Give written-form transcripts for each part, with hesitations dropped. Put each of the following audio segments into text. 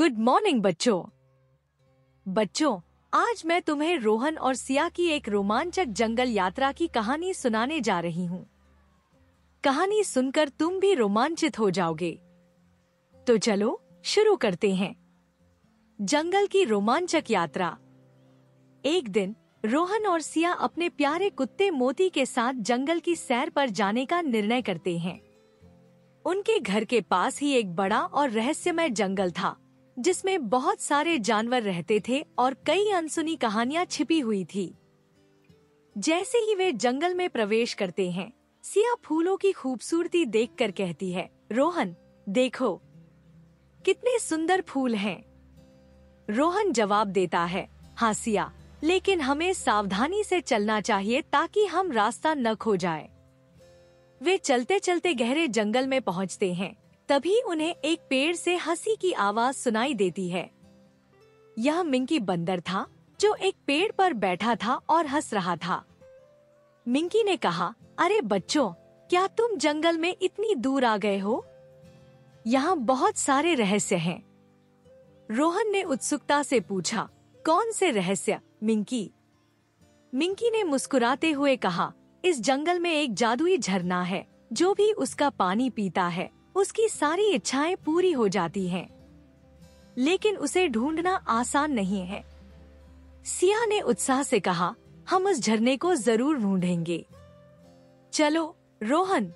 Good morning बच्चों, आज मैं तुम्हें रोहन और सिया की एक रोमांचक जंगल यात्रा की कहानी सुनाने जा रही हूँ। कहानी सुनकर तुम भी रोमांचित हो जाओगे। तो चलो शुरू करते हैं। जंगल की रोमांचक यात्रा। एक दिन रोहन और सिया अपने प्यारे कुत्ते मोती के साथ जंगल की सैर पर जाने का निर्णय करते हैं। उनके घर के पास ही एक बड़ा और रहस्यमय जंगल था, जिसमें बहुत सारे जानवर रहते थे और कई अनसुनी कहानियां छिपी हुई थी। जैसे ही वे जंगल में प्रवेश करते हैं, सिया फूलों की खूबसूरती देखकर कहती है, रोहन देखो, कितने सुंदर फूल हैं। रोहन जवाब देता है, हाँ सिया, लेकिन हमें सावधानी से चलना चाहिए ताकि हम रास्ता न खो जाए। वे चलते चलते गहरे जंगल में पहुंचते हैं। तभी उन्हें एक पेड़ से हंसी की आवाज सुनाई देती है। यह मिंकी बंदर था, जो एक पेड़ पर बैठा था और हंस रहा था। मिंकी ने कहा, अरे बच्चों, क्या तुम जंगल में इतनी दूर आ गए हो? यहाँ बहुत सारे रहस्य हैं। रोहन ने उत्सुकता से पूछा, कौन से रहस्य मिंकी? मिंकी ने मुस्कुराते हुए कहा, इस जंगल में एक जादुई झरना है, जो भी उसका पानी पीता है उसकी सारी इच्छाएं पूरी हो जाती हैं। लेकिन उसे ढूंढना आसान नहीं है। सिया ने उत्साह से कहा, हम उस झरने को जरूर ढूंढेंगे। चलो रोहन।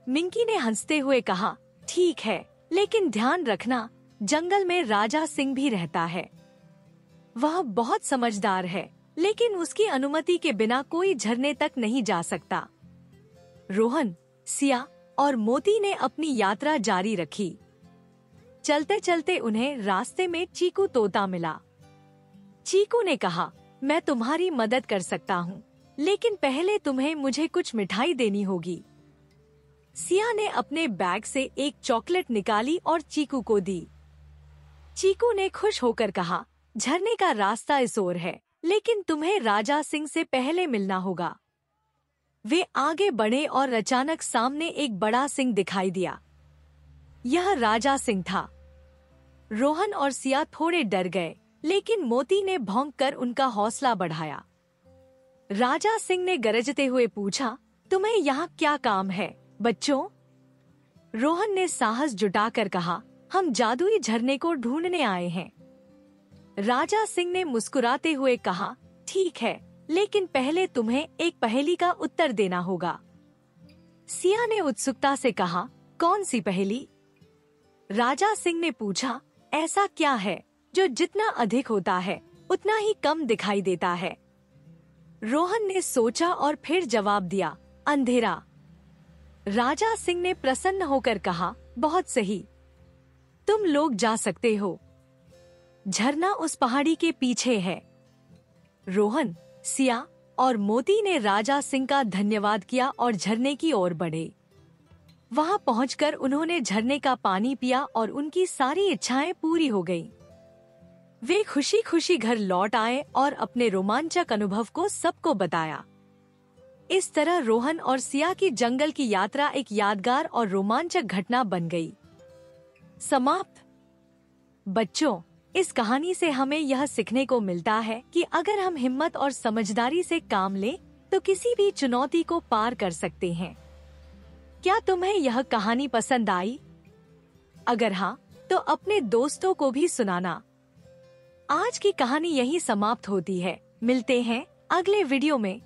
मिंकी ने हंसते हुए कहा, ठीक है, लेकिन ध्यान रखना, जंगल में राजा सिंह भी रहता है। वह बहुत समझदार है, लेकिन उसकी अनुमति के बिना कोई झरने तक नहीं जा सकता। रोहन, सिया और मोती ने अपनी यात्रा जारी रखी। चलते चलते उन्हें रास्ते में चीकू तोता मिला। चीकू ने कहा, मैं तुम्हारी मदद कर सकता हूँ, लेकिन पहले तुम्हें मुझे कुछ मिठाई देनी होगी। सिया ने अपने बैग से एक चॉकलेट निकाली और चीकू को दी। चीकू ने खुश होकर कहा, झरने का रास्ता इस ओर है, लेकिन तुम्हें राजा सिंह से पहले मिलना होगा। वे आगे बढ़े और अचानक सामने एक बड़ा सिंह दिखाई दिया। यह राजा सिंह था। रोहन और सिया थोड़े डर गए, लेकिन मोती ने भौंककर उनका हौसला बढ़ाया। राजा सिंह ने गरजते हुए पूछा, तुम्हें यहाँ क्या काम है बच्चों? रोहन ने साहस जुटाकर कहा, हम जादुई झरने को ढूंढने आए हैं। राजा सिंह ने मुस्कुराते हुए कहा, ठीक है, लेकिन पहले तुम्हें एक पहेली का उत्तर देना होगा। सिया ने उत्सुकता से कहा, कौन सी पहेली? राजा सिंह ने पूछा, ऐसा क्या है जो जितना अधिक होता है उतना ही कम दिखाई देता है? रोहन ने सोचा और फिर जवाब दिया, अंधेरा। राजा सिंह ने प्रसन्न होकर कहा, बहुत सही, तुम लोग जा सकते हो। झरना उस पहाड़ी के पीछे है। रोहन, सिया और मोती ने राजा सिंह का धन्यवाद किया और झरने की ओर बढ़े। वहां पहुंचकर उन्होंने झरने का पानी पिया और उनकी सारी इच्छाएं पूरी हो गईं। वे खुशी खुशी घर लौट आए और अपने रोमांचक अनुभव को सबको बताया। इस तरह रोहन और सिया की जंगल की यात्रा एक यादगार और रोमांचक घटना बन गई। समाप्त। बच्चों, इस कहानी से हमें यह सीखने को मिलता है कि अगर हम हिम्मत और समझदारी से काम लें, तो किसी भी चुनौती को पार कर सकते हैं। क्या तुम्हें यह कहानी पसंद आई? अगर हाँ, तो अपने दोस्तों को भी सुनाना। आज की कहानी यहीं समाप्त होती है। मिलते हैं अगले वीडियो में।